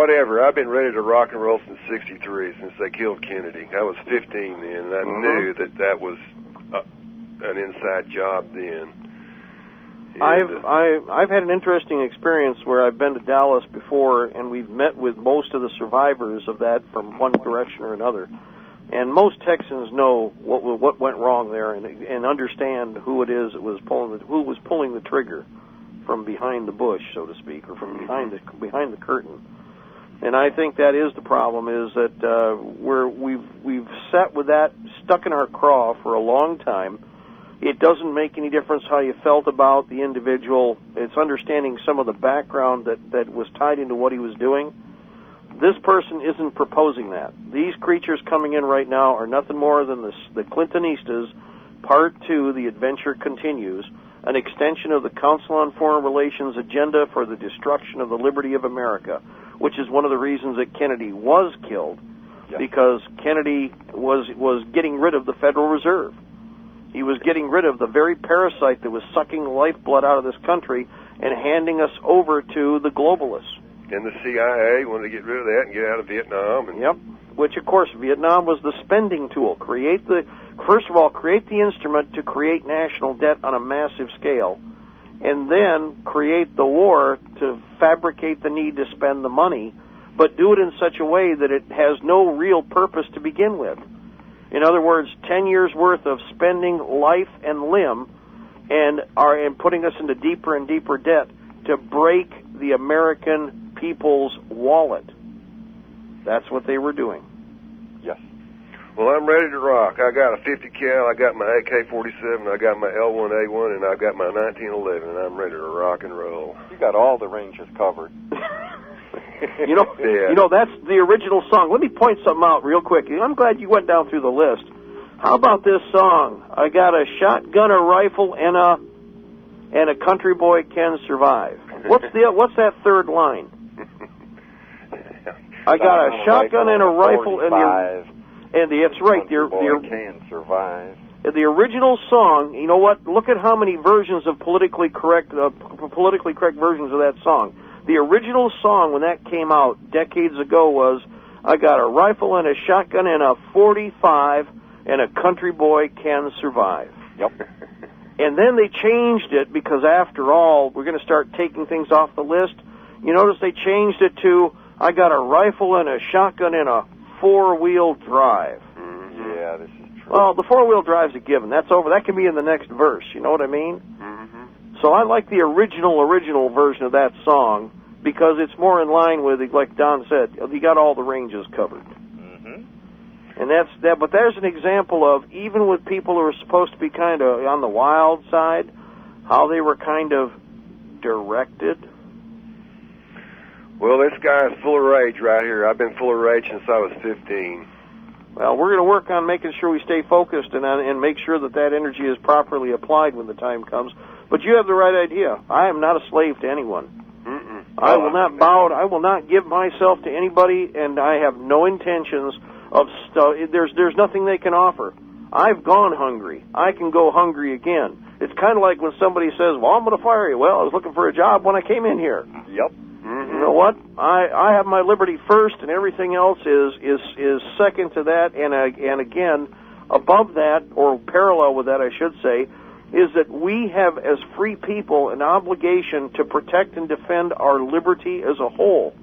whatever. I've been ready to rock and roll since '63, since they killed Kennedy. I was 15 then, and I knew that was an inside job then. I've had an interesting experience where I've been to Dallas before, and we've met with most of the survivors of that from one direction or another. And most Texans know what went wrong there, and understand who it is that was pulling the trigger from behind the bush, so to speak, or from behind the curtain. And I think that is the problem, is that we've sat with that stuck in our craw for a long time. It doesn't make any difference how you felt about the individual. It's understanding some of the background that was tied into what he was doing. This person isn't proposing that. These creatures coming in right now are nothing more than the Clintonistas, Part 2, The Adventure Continues, an extension of the Council on Foreign Relations agenda for the destruction of the liberty of America, which is one of the reasons that Kennedy was killed, because Kennedy was getting rid of the Federal Reserve. He was getting rid of the very parasite that was sucking the lifeblood out of this country and handing us over to the globalists. And the CIA wanted to get rid of that and get out of Vietnam. Yep. Which, of course, Vietnam was the spending tool. First of all, create the instrument to create national debt on a massive scale, and then create the war to fabricate the need to spend the money, but do it in such a way that it has no real purpose to begin with. In other words, 10 years' worth of spending life and limb and putting us into deeper and deeper debt to break the American people's wallet. That's what they were doing. Yes. Well, I'm ready to rock. I got a 50 cal, I got my AK-47, I got my L1A1, and I got my 1911, and I'm ready to rock and roll. You got all the ranges covered. You know, that's the original song. Let me point something out real quick. I'm glad you went down through the list. How about this song? I got a shotgun, a rifle, and a country boy can survive. What's that third line? I got a shotgun and a rifle, that's right. The boy can survive. The original song. You know what? Look at how many versions of politically correct versions of that song. The original song when that came out decades ago was, I got a rifle and a shotgun and a 45, and a country boy can survive. Yep. And then they changed it because, after all, we're going to start taking things off the list. You notice they changed it to, I got a rifle and a shotgun and a four-wheel drive. Mm-hmm. Yeah, this is true. Well, the four-wheel drive's a given. That's over. That can be in the next verse. You know what I mean? Mm-hmm. So I like the original version of that song because it's more in line with, like Don said, you got all the ranges covered. Mm-hmm. And that's that. But there's an example of, even with people who are supposed to be kind of on the wild side, how they were kind of directed. Well, this guy is full of rage right here. I've been full of rage since I was 15. Well, we're going to work on making sure we stay focused and make sure that energy is properly applied when the time comes. But you have the right idea. I am not a slave to anyone. Mm-mm. I will not bow. I will not give myself to anybody, and I have no intentions of there's nothing they can offer. I've gone hungry. I can go hungry again. It's kind of like when somebody says, well, I'm going to fire you. Well, I was looking for a job when I came in here. Yep. Mm-hmm. You know what? I have my liberty first, and everything else is second to that, and again, above that, or parallel with that, I should say, is that we have, as free people, an obligation to protect and defend our liberty as a whole.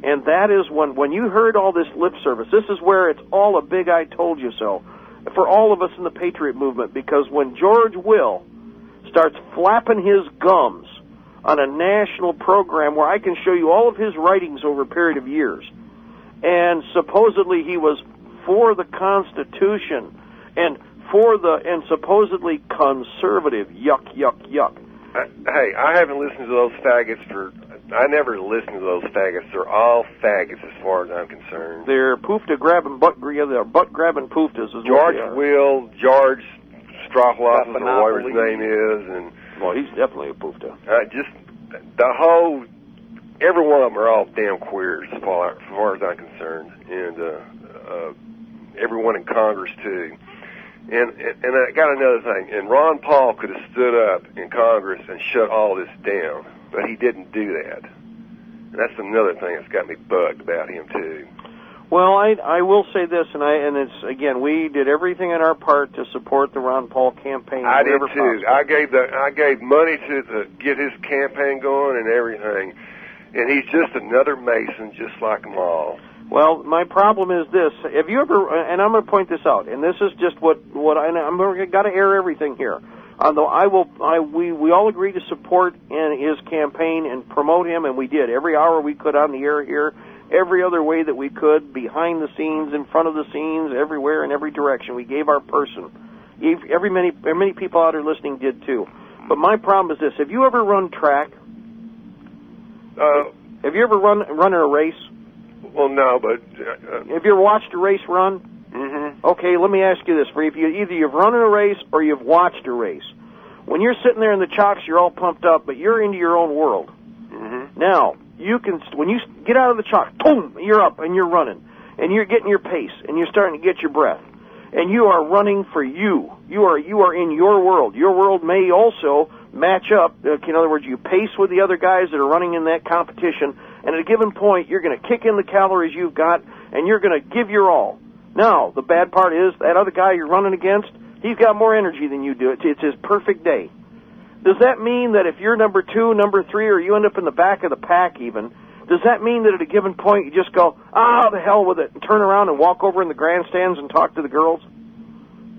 And that is when you heard all this lip service, this is where it's all a big I told you so for all of us in the Patriot movement, because when George Will starts flapping his gums on a national program where I can show you all of his writings over a period of years, and supposedly he was for the Constitution and supposedly conservative, yuck. Hey, I haven't listened to those faggots I never listened to those faggots. They're all faggots as far as I'm concerned. They're butt-grabbing pooftas. George Will, George Strauchloff, or whatever his name is, and well, he's definitely a poofta. Just the whole, every one of them are all damn queers as far as I'm concerned, and everyone in Congress too. And I got another thing. And Ron Paul could have stood up in Congress and shut all this down, but he didn't do that. And that's another thing that's got me bugged about him too. Well, I will say this, and it's again, we did everything in our part to support the Ron Paul campaign. I did Possible. too. I gave money to get his campaign going and everything, and he's just another Mason, just like them all. Well, my problem is this: have you ever? And I'm going to point this out, and this is just what I'm got to air everything here. Although we all agreed to support in his campaign and promote him, and we did every hour we could on the air here. Every other way that we could, behind the scenes, in front of the scenes, everywhere, in every direction. We gave our person. Many people out there listening did too. But my problem is this: have you ever run track? Have you ever run in a race? Well, no, but have you ever watched a race run? Mm-hmm. Okay, let me ask you this: either you've run in a race or you've watched a race. When you're sitting there in the chocks, you're all pumped up, but you're into your own world. Mm-hmm. Now, when you get out of the chalk, boom, you're up and you're running, and you're getting your pace, and you're starting to get your breath, and you are running for you. You are in your world. Your world may also match up. In other words, you pace with the other guys that are running in that competition, and at a given point, you're going to kick in the calories you've got, and you're going to give your all. Now, the bad part is that other guy you're running against, he's got more energy than you do. It's his perfect day. Does that mean that if you're number 2, number 3, or you end up in the back of the pack even, does that mean that at a given point you just go, the hell with it, and turn around and walk over in the grandstands and talk to the girls?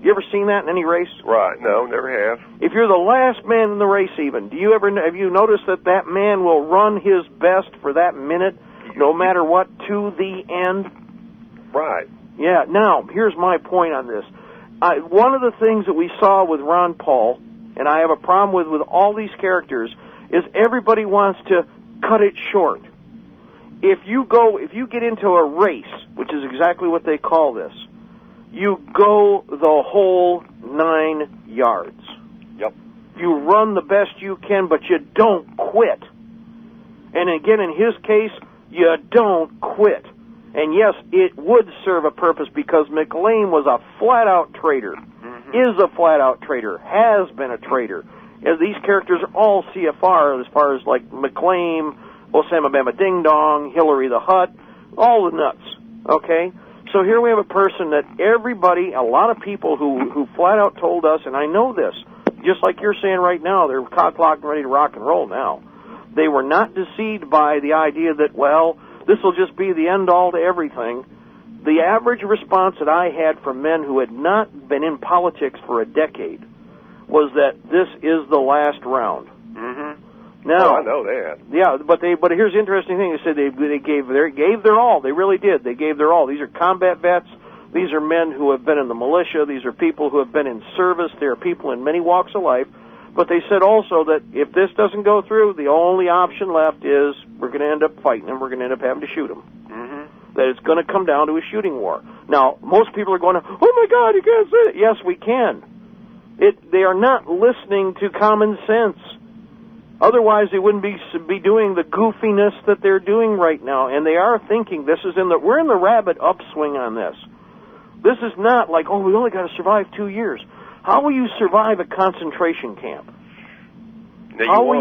You ever seen that in any race? Right, no, never have. If you're the last man in the race even, have you noticed that man will run his best for that minute, no matter what, to the end? Right. Yeah, now, here's my point on this. One of the things that we saw with Ron Paul, and I have a problem with all these characters, is everybody wants to cut it short. If you get into a race, which is exactly what they call this, you go the whole 9 yards. Yep. You run the best you can, but you don't quit. And again, in his case, you don't quit. And yes, it would serve a purpose because McLean was a flat-out traitor, is a flat-out traitor, has been a traitor. As these characters are all CFR, as far as like McLean, Osama Bama Ding Dong, Hillary the Hutt, all the nuts, okay? So here we have a person that everybody, a lot of people who flat-out told us, and I know this, just like you're saying right now, they're cock-locked and ready to rock and roll now. They were not deceived by the idea that, well, this will just be the end-all to everything. The average response that I had from men who had not been in politics for a decade was that this is the last round. Mm-hmm. Now, I know that. Yeah, but here's the interesting thing. They said they gave their all. They really did. They gave their all. These are combat vets. These are men who have been in the militia. These are people who have been in service. They are people in many walks of life. But they said also that if this doesn't go through, the only option left is we're going to end up fighting them. We're going to end up having to shoot them. Mm-hmm. That it's going to come down to a shooting war. Now, most people are going, oh, my God, you can't say it. Yes, we can. They are not listening to common sense. Otherwise, they wouldn't be doing the goofiness that they're doing right now. And they are thinking we're in the rabbit upswing on this. This is not like, we only got to survive 2 years. How will you survive a concentration camp? No,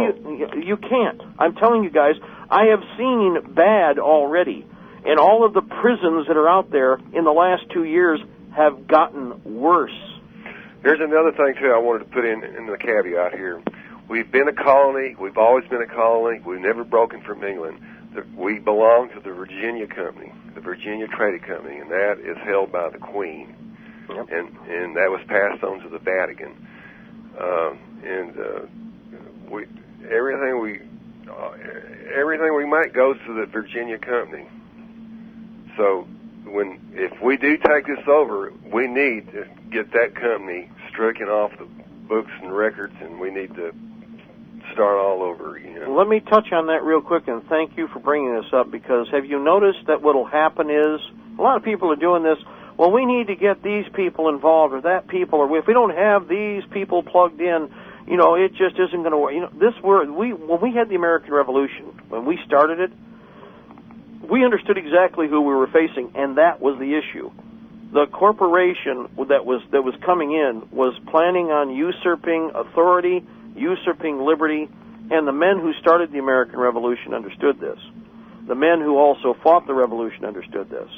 you can't. I'm telling you guys, I have seen bad already. And all of the prisons that are out there in the last 2 years have gotten worse. Here's another thing, too, I wanted to put in the caveat here. We've been a colony. We've always been a colony. We've never broken from England. We belong to the Virginia Company, the Virginia Trading Company, and that is held by the Queen. Yep. And that was passed on to the Vatican. Everything we make goes to the Virginia Company. So if we do take this over, we need to get that company stricken off the books and records, and we need to start all over again. Let me touch on that real quick, and thank you for bringing this up, because have you noticed that what will happen is a lot of people are doing this, well, we need to get these people involved or that people, or if we don't have these people plugged in, it just isn't going to work. When we had the American Revolution, when we started it, we understood exactly who we were facing, and that was the issue. The corporation that was coming in was planning on usurping authority, usurping liberty, and the men who started the American Revolution understood this. The men who also fought the revolution understood this.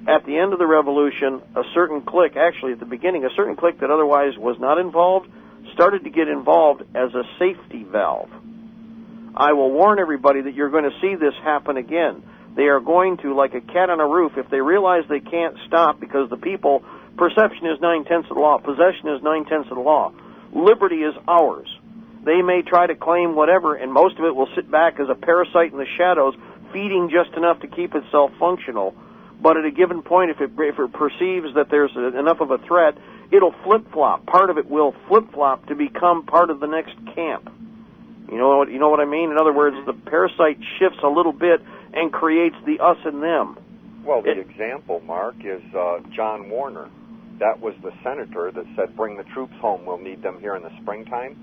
At the end of the revolution, a certain clique, actually at the beginning, a certain clique that otherwise was not involved, started to get involved as a safety valve. I will warn everybody that you're going to see this happen again. They are going to, like a cat on a roof, if they realize they can't stop because the people, perception is 9/10 of the law, possession is 9/10 of the law, liberty is ours. They may try to claim whatever, and most of it will sit back as a parasite in the shadows, feeding just enough to keep itself functional. But at a given point, if it perceives that there's enough of a threat, it'll flip-flop. Part of it will flip-flop to become part of the next camp. You know what I mean? In other words, the parasite shifts a little bit and creates the us and them. Well, the example, Mark, is John Warner. That was the senator that said, bring the troops home, we'll need them here in the springtime.